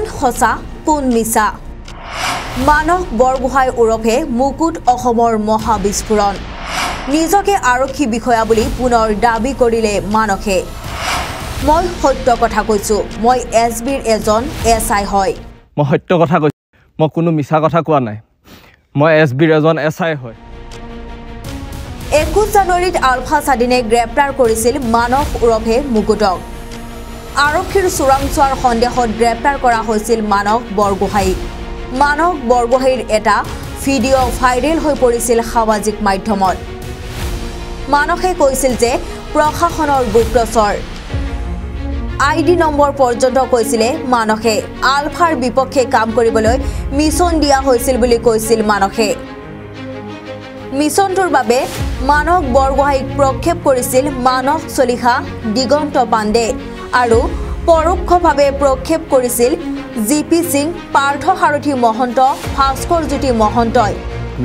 কোন হসা কোন মিছা মানস বৰগোহাঁই ওৰফে মুকুট অসমৰ মহাবিস্ফোৰণ নিজকে আৰক্ষী বিষয়া বুলি পুনৰ দাবী কৰিলে মানসে মই সত্য কথা কৈছো মই এছবিৰ এজন এছআই হয় মই সত্য কথা কৈছো মই কোনো মিছা কথা কোৱা নাই মই এছবিৰ এজন এছআই হয় 21 জানুৱাৰীত আলফা সাদিনে গ্ৰেপ্তাৰ কৰিছিল মানস ওৰফে মুকুটক আৰক্ষীৰ চোৰাংচোৱাৰ সন্দেহত গ্ৰেপ্তাৰ কৰা হৈছিল মানস বৰগোহাঁইৰ এটা ভিডিঅ' ভাইৰেল হৈ পৰিছিল সামাজিক মাধ্যমত মানসে কৈছিল যে প্ৰশাসনৰ গুপ্তচৰ আইডি নম্বৰ পৰ্যন্ত কৈছিলে মানসে আলফাৰ বিপক্ষে কাম কৰিবলৈ মিছন দিয়া হৈছিল বুলি কৈছিল মানসে মিছনটোৰ বাবে মানস বৰগোহাঁইক প্ৰক্ষেপ কৰিছিল মানস চলিহা দিগন্ত পাণ্ডে আৰু পৰোক্ষভাৱে প্ৰক্ষেপ কৰিছিল জিপি সিং পাৰ্থ সাৰথী মহন্ত ভাস্কৰ জ্যোতি মহন্তই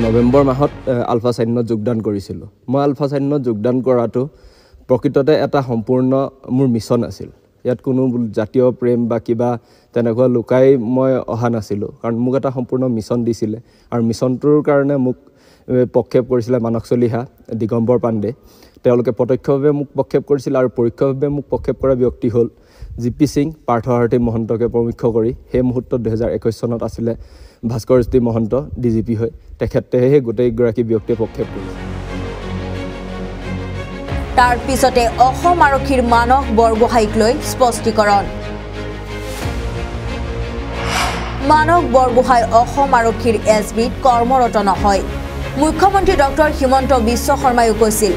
নৱেম্বৰ মাহত আলফা সাইনত যোগদান কৰিছিল মই আলফা সাইনত যোগদান কৰাটো প্ৰকৃততে এটা সম্পূৰ্ণ মোৰ মিছন আছিল ইয়াত কোনো জাতীয় প্ৰেম বা কিবা তেনেকুৱা লুকাই মই অহা নাছিলো কাৰণ মোক এটা সম্পূৰ্ণ মিছন দিছিলে আৰু মিছনটোৰ কাৰণে মোক প্ৰক্ষেপ কৰিছিল মানস চলিহা দিগম্বৰ পাণ্ডে তেওঁলোকে প্ৰত্যক্ষভাৱে মোক প্ৰক্ষেপ কৰিছিল আৰু পৰোক্ষভাৱে মোক প্ৰক্ষেপ কৰা ব্যক্তি হ'ল জিপি সিং পাৰ্থ সাৰথী মহন্তকে প্ৰমুখ্য কৰি সেই মুহূৰ্তত 2021 চনত আছিলে ভাস্কৰ জ্যোতি মহন্ত ডিজিপি হৈ তেখেতেহে গোটেইগৰাকী ব্যক্তিয়ে প্ৰক্ষেপ কৰিছিল তাৰ পিছতে অসম আৰক্ষীৰ মানস বৰগোহাঁইক লৈ স্পষ্টীকৰণ মানস বৰগোহাঁই অসম আৰক্ষীৰ এছবিত কৰ্মৰত নহয় মুখ্যমন্ত্ৰী ডক্টৰ হিমন্ত বিশ্ব শৰ্মায়ো কৈছিল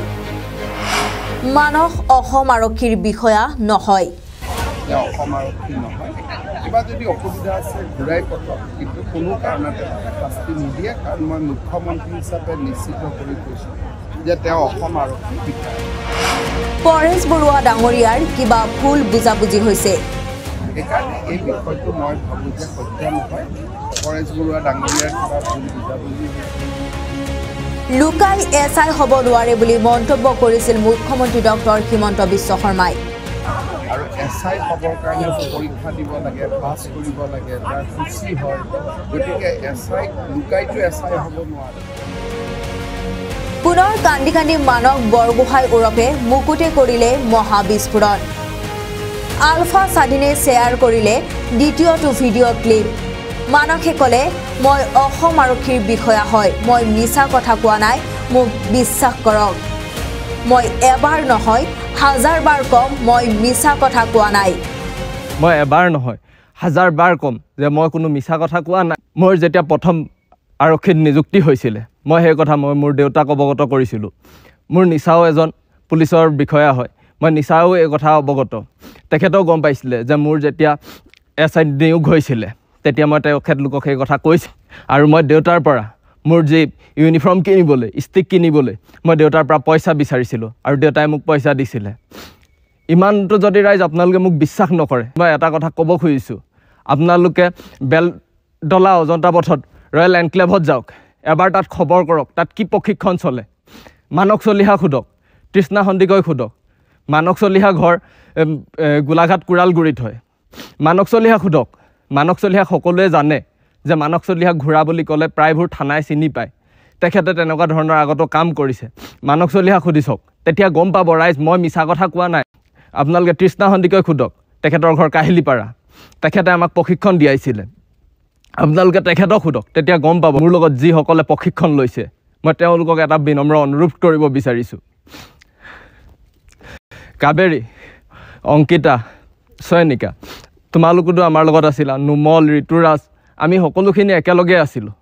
মানস অসম আৰক্ষীৰ বিষয়া নহয় অসম আৰক্ষী নহয় কিবা যদি অসুবিধা আছে ঘূৰাই পঠাওক কিন্তু কোনো কাৰণতে শাস্তি নিদিয়ে কাৰণ মই মুখ্যমন্ত্ৰী হিচাপে নিশ্চিত কৰি কৈছোঁ যে তেওঁ অসম আৰক্ষী বিষয়া পৰেশ বৰুৱা ডাঙৰীয়াৰ কিবা ভুল বুজাবুজি হৈছে সেইকাৰণে এই বিষয়টো মই ভাবোঁ যে সত্য নহয় পৰেশ বৰুৱা ডাঙৰীয়াৰ কিবা ভুল বুজাবুজি লুকাই এছআই হ'ব নোৱাৰে বুলি মন্তব্য কৰিছিল মুখ্যমন্ত্ৰী ডক্টৰ হিমন্ত বিশ্ব শৰ্মাই আৰু এছআই হ'বৰ কাৰণে পৰীক্ষা দিব লাগে পাছ কৰিব লাগে তাৰ সূচী হয় গতিকে এছআই লুকাইটো এছআই হ'ব নোৱাৰে পুনৰ কান্দি কান্দি মানস বৰগোহাঁই ওৰফে মুকুটে কৰিলে মহাবিস্ফোৰণ আলফা সাদিনে শ্বেয়াৰ কৰিলে দ্বিতীয়টো ভিডিঅ' ক্লিপ মানসে ক'লে মই অসম আৰক্ষীৰ বিষয়া হয় মই মিছা কথা কোৱা নাই মোক বিশ্বাস কৰক মই এবাৰ নহয় হাজাৰবাৰ কম মই মিছা কথা কোৱা নাই মই এবাৰ নহয় হাজাৰবাৰ কম যে মই কোনো মিছা কথা কোৱা নাই মোৰ যেতিয়া প্ৰথম আৰক্ষীত নিযুক্তি হৈছিলে মই সেই কথা মই মোৰ দেউতাক অৱগত কৰিছিলোঁ মোৰ নিচাও এজন পুলিচৰ বিষয়া হয় মই নিচাও এই কথা অৱগত তেখেতেও গম পাইছিলে যে মোৰ যেতিয়া এছআই নিয়োগ হৈছিলে তেতিয়া মই তেখেতলোকক সেই কথা কৈছোঁ আৰু মই দেউতাৰ পৰা মোৰ যি ইউনিফৰ্ম কিনিবলৈ ষ্টিক কিনিবলৈ মই দেউতাৰ পৰা পইচা বিচাৰিছিলোঁ আৰু দেউতাই মোক পইচা দিছিলে ইমানটো যদি ৰাইজ আপোনালোকে মোক বিশ্বাস নকৰে মই এটা কথা ক'ব খুজিছোঁ আপোনালোকে বেলতলা অজন্তা পথত ৰয়েল এনক্লেভত যাওক এবাৰ তাত খবৰ কৰক তাত কি প্ৰশিক্ষণ চলে মানস চলিহা সোধক তৃষ্ণা সন্দিকৈ সোধক মানস চলিহা ঘৰ গোলাঘাট কুৰালগুৰিত হয় মানস চলিহা সোধক মানস চলিহা সকলোৱে জানে যে মানস চলিহা ঘূৰা বুলি ক'লে প্ৰায়বোৰ থানাই চিনি পায় তেখেতে তেনেকুৱা ধৰণৰ আগতো কাম কৰিছে মানস চলিহা সুধি চাওক তেতিয়া গম পাব ৰাইজ মই মিছা কথা কোৱা নাই আপোনালোকে তৃষ্ণা সন্দিকৈ সোধক তেখেতৰ ঘৰ কাহিলীপাৰা তেখেতে আমাক প্ৰশিক্ষণ দিয়াইছিলে আপোনালোকে তেখেতক সোধক তেতিয়া গম পাব মোৰ লগত যিসকলে প্ৰশিক্ষণ লৈছে মই তেওঁলোকক এটা বিনম্ৰ অনুৰোধ কৰিব বিচাৰিছোঁ কাবেৰী অংকিতা চয়নিকা তোমালোকতো আমাৰ লগত আছিলা নুমল ঋতুৰাজ আমি সকলোখিনি একেলগে আছিলোঁ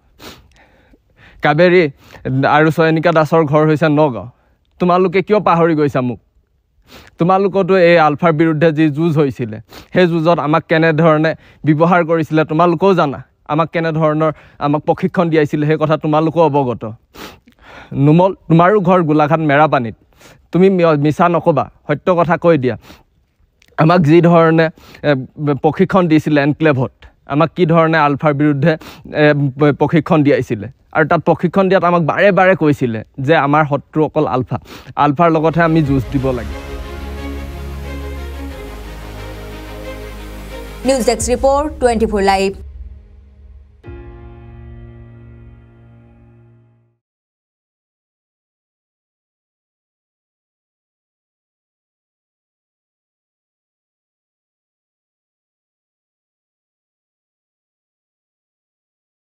কাবেৰী আৰু চয়নিকা দাসৰ ঘৰ হৈছে নগাঁও তোমালোকে কিয় পাহৰি গৈছা মোক তোমালোকতো এই আলফাৰ বিৰুদ্ধে যি যুঁজ হৈছিলে সেই যুঁজত আমাক কেনেধৰণে ব্যৱহাৰ কৰিছিলে তোমালোকেও জানা আমাক কেনেধৰণৰ আমাক প্ৰশিক্ষণ দিয়াইছিলে সেই কথা তোমালোকেও অৱগত নুমল তোমাৰো ঘৰ গোলাঘাট মেৰাপানীত তুমি মিছা নক'বা সত্য কথা কৈ দিয়া আমাক যি ধৰণে প্ৰশিক্ষণ দিছিলে এনক্লেভত আমাক কি ধৰণে আলফাৰ বিৰুদ্ধে প্ৰশিক্ষণ দিয়াইছিলে আৰু তাত প্ৰশিক্ষণ দিয়াত আমাক বাৰে বাৰে কৈছিলে যে আমাৰ শত্ৰু অকল আলফাৰ লগতহে আমি যুঁজ দিব লাগে নিউজ ডেস্ক ৰিপৰ্ট 24 লাইভ।